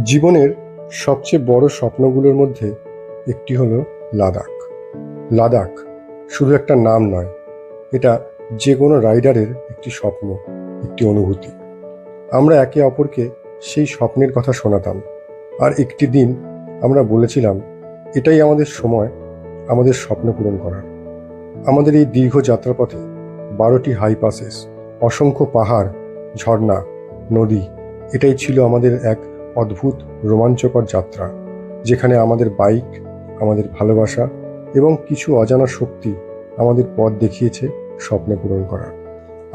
জীবনের সবচেয়ে বড় স্বপ্নগুলোর মধ্যে একটি হলো লাদাখ। লাদাখ শুধু একটা নাম নয়, এটা যে কোনো রাইডারের একটি স্বপ্ন, একটি অনুভূতি। আমরা একে অপরকে সেই স্বপ্নের কথা শোনাতাম, আর একটি দিন আমরা বলেছিলাম এটাই আমাদের সময়, আমাদের স্বপ্ন পূরণ করার। আমাদের এই দীর্ঘ যাত্রাপথে 12টি হাই পাসেস, অসংখ্য পাহাড়, ঝর্ণা, নদী, এটাই ছিল আমাদের এক অদ্ভুত রোমাঞ্চকর যাত্রা, যেখানে আমাদের বাইক, আমাদের ভালোবাসা এবং কিছু অজানা শক্তি আমাদের পথ দেখিয়েছে স্বপ্ন পূরণ করার।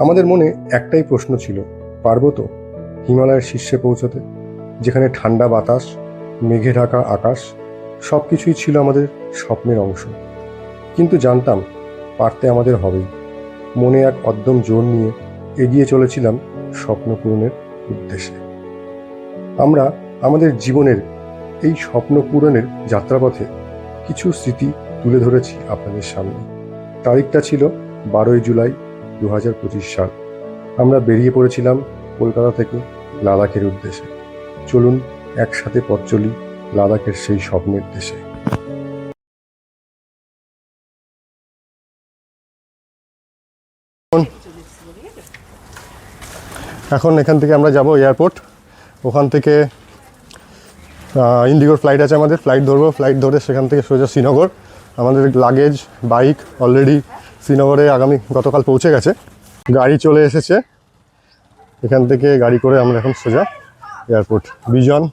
আমাদের মনে একটাই প্রশ্ন ছিল, পারবো তো হিমালয়ের শীর্ষে পৌঁছতে, যেখানে ঠান্ডা বাতাস, মেঘে ঢাকা আকাশ, সব কিছুই ছিল আমাদের স্বপ্নের অংশ। কিন্তু জানতাম পারতে আমাদের হবেই। মনে এক অদ্যম জোর নিয়ে এগিয়ে চলেছিলাম স্বপ্ন পূরণের উদ্দেশ্যে। আমরা আমাদের জীবনের এই স্বপ্ন পূরণের যাত্রাপথে কিছু স্মৃতি তুলে ধরেছি আপনাদের সামনে। তারিখটা ছিল 12ই জুলাই 2025 সাল। আমরা বেরিয়ে পড়েছিলাম কলকাতা থেকে লাদাখের উদ্দেশ্যে। চলুন একসাথে পথ চলি লাদাখের সেই স্বপ্নের দেশে। এখন এখান থেকে আমরা যাব এয়ারপোর্ট। ওখান থেকে ইন্ডিগোর ফ্লাইট আছে, আমাদের ফ্লাইট ধরবো। ফ্লাইট ধরে সেখান থেকে সোজা শ্রীনগর। আমাদের লাগেজ, বাইক অলরেডি শ্রীনগরে গতকাল পৌঁছে গেছে। গাড়ি চলে এসেছে, এখান থেকে গাড়ি করে আমরা এখন সোজা এয়ারপোর্ট। বিজন,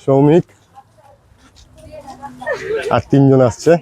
সৌমিক আর 3 জন আসছে।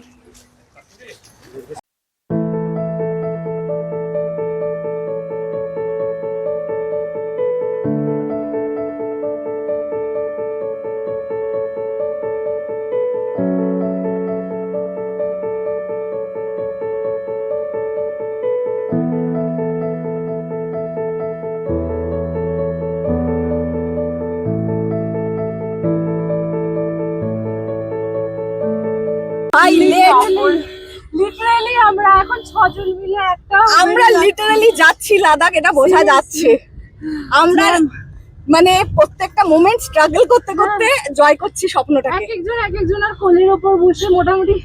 লিটারালি আমরা এখন 6 জন মিলে আমরা লিটারালি যাচ্ছি লাদাখ, এটা বোঝা যাচ্ছে। আমরা মানে প্রত্যেকটা মোমেন্ট স্ট্রাগল করতে করতে জয় করছি স্বপ্নটাকে। এক একজনের কোলের ওপর বসে মোটামুটি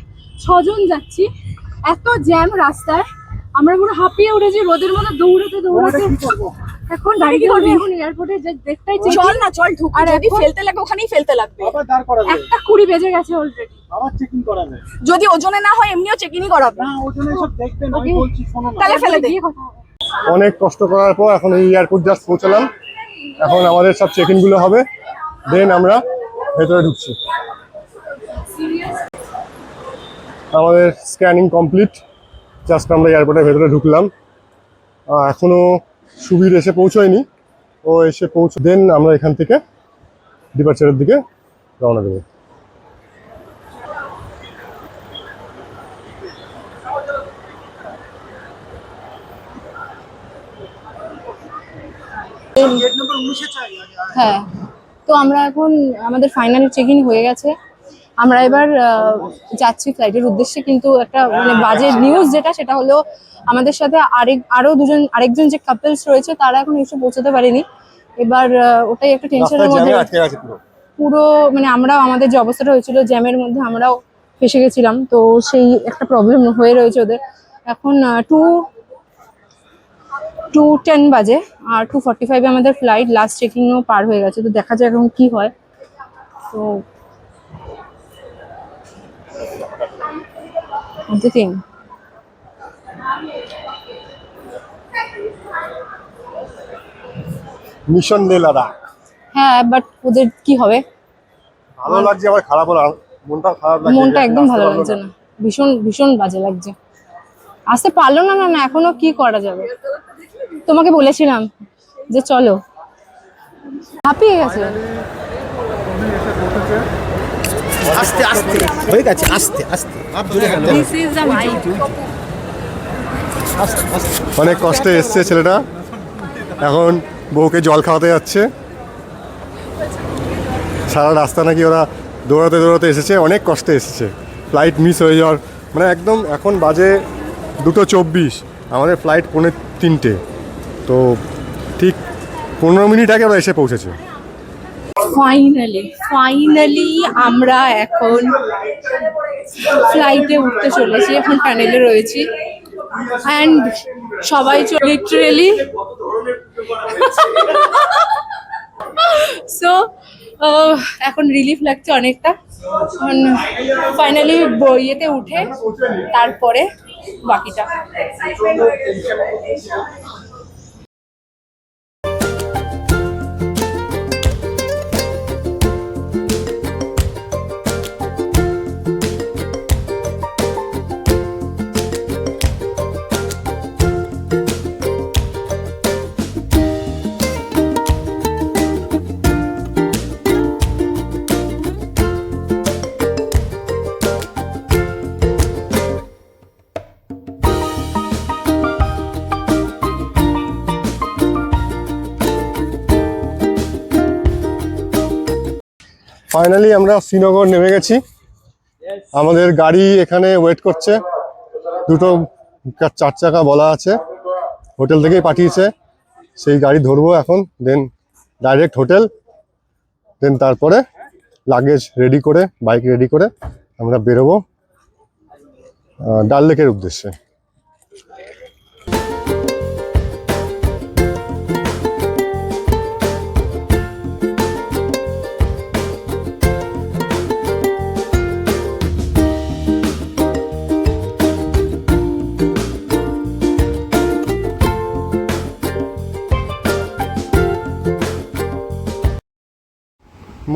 6 জন যাচ্ছি। এত জ্যাম রাস্তায়, আমরা পুরো হাঁপিয়ে উঠেছি রোদের মধ্যে দৌড়াতে। এখন গাড়ি কি করবি? এখন এয়ারপোর্টে দেখতেই চল না, চল ঢুক। আর যদি ফেলতে লাগে ওখানেই ফেলতে লাগবে। 1:20 বেজে গেছে অলরেডি। আবার চেকিং করাবে, যদি ওজনে না হয় এমনিও চেকিংই করাবে। না ওজনে সব দেখতে না, আমি বলছি শোনো না, তাহলে ফেলে দে। অনেক কষ্ট করার পর এখন এই এয়ারপোর্ট জাস্ট পৌঁছলাম। এখন আমাদের সব চেকিং গুলো হবে, দেন আমরা ভেতরে ঢুকছি। আমাদের স্ক্যানিং কমপ্লিট, জাস্ট আমরা এয়ারপোর্টের ভেতরে ঢুকলাম। এখনো সুবীর এসে পৌঁছয়নি, ও এসে দেন আমরা এখান থেকে ডিপার্চারের দিকে রওনা দেবো। হ্যাঁ, তো আমরা এখন আমাদের ফাইনাল চেকিং হয়ে গেছে। আমরা এবার যাচ্ছি ফ্লাইটের উদ্দেশ্যে। কিন্তু একটা মানে বাজে নিউজ যেটা, সেটা হলো আমাদের সাথে আরেকজন যে কাপলস রয়েছে তারা এখন এসে পৌঁছাতে পারেনি। এবার ওটাই একটা টেনশনের মধ্যে পুরো, মানে আমরাও আমাদের যে অবস্থাটা হয়েছিল জ্যামের মধ্যে আমরাও ফেসে গেছিলাম। তো সেই একটা প্রবলেম হয়ে রয়েছে ওদের। এখন 2:10 বাজে, আর 2:45 আমাদের ফ্লাইট। লাস্ট চেকিংও পার হয়ে গেছে, তো দেখা যাক এখন কি হয়। তো মিশন লে লাদাখ। হ্যাঁ, বাট ওদের কি হবে? ভালো লাগছে, আবার খারাপ হলো, মনটা একদম ভালো লাগছে না, ভীষণ ভীষণ বাজে লাগছে। আসতে পারলো না, এখনো কি করা যাবে? তোমাকে বলেছিলাম যে চলো, হাঁপিয়ে গেছে। আস্তে আস্তে হয়ে গেছে, আস্তে আস্তে। অনেক কষ্টে এসছে ছেলেটা, এখন বউকে জল খাওয়াতে যাচ্ছে। সারা রাস্তা নাকি ওরা দৌড়াতে দৌড়াতে এসেছে, অনেক কষ্টে এসেছে। ফ্লাইট মিস হয়ে যাওয়ার মানে একদম, এখন বাজে 2:24, আমাদের ফ্লাইট 2:45, তো ঠিক 15 মিনিট আগে ওরা এসে পৌঁছেছে। ফাইনালি আমরা এখন ফ্লাইটে উঠতে চলেছি, এখন প্যানেলে রয়েছি অ্যান্ড সবাই লিটারেলি সো এখন রিলিফ লাগছে অনেকটা। ফাইনালি বইয়েতে উঠে তারপরে বাকিটা। ফাইনালি আমরা শ্রীনগর নেমে গেছি। আমাদের গাড়ি এখানে ওয়েট করছে, দুটো 4 চাকা বলা আছে, হোটেল থেকেই পাঠিয়েছে। সেই গাড়ি ধরবো এখন, দেন ডাইরেক্ট হোটেল, দেন তারপরে লাগেজ রেডি করে, বাইক রেডি করে আমরা বেরোবো ডাল লেকের উদ্দেশ্যে।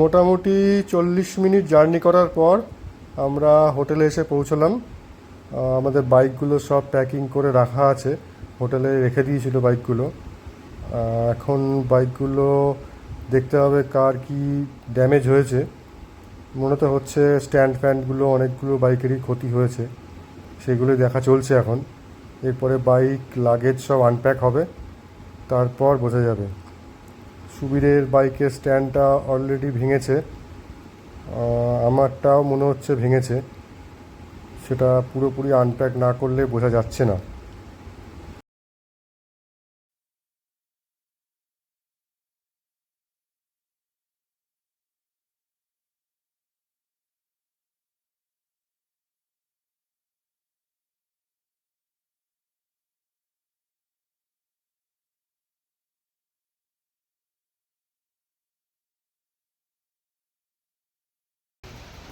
মোটামুটি 40 মিনিট জার্নি করার পর আমরা হোটেলে এসে পৌঁছলাম। আমাদের বাইকগুলো সব প্যাকিং করে রাখা আছে, হোটেলে রেখে দিয়েছিল বাইকগুলো। এখন বাইকগুলো দেখতে হবে কার কি ড্যামেজ হয়েছে। মনে তো হচ্ছে স্ট্যান্ড ফ্যান্ডগুলো অনেকগুলো বাইকেরই ক্ষতি হয়েছে, সেগুলো দেখা চলছে এখন। এরপরে বাইক লাগেজ সব আনপ্যাক হবে, তারপর বোঝা যাবে। সুবীরের বাইকের স্ট্যান্ডটা অলরেডি ভেঙেছে, আমারটাও মনে হচ্ছে ভেঙেছে, সেটা পুরোপুরি আনপ্যাক না করলে বোঝা যাচ্ছে না।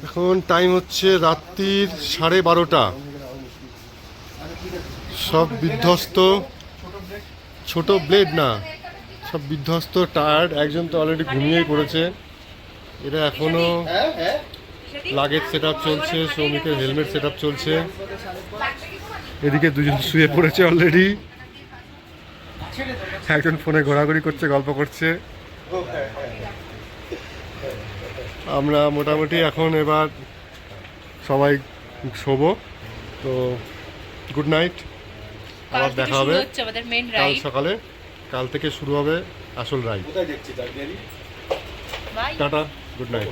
এখন টাইম হচ্ছে রাত্রির 12:30। সব বিধ্বস্ত, ছোট ব্লেড না, সব বিধ্বস্ত, টায়ার্ড। একজন তো অলরেডি ঘুমিয়েই পড়েছে। এটা এখনো লাগেজ সেট আপ চলছে, শ্রমিকের হেলমেট সেট আপ চলছে। এদিকে দুজন শুয়ে পড়েছে অলরেডি, একজন ফোনে ঘোরাঘুরি করছে, গল্প করছে। আমরা মোটামুটি এখন এবার সবাই শোবো। তো গুড নাইট, আবার দেখা হবে কাল সকালে। কাল থেকে শুরু হবে আসল রাইড। Tata, good night.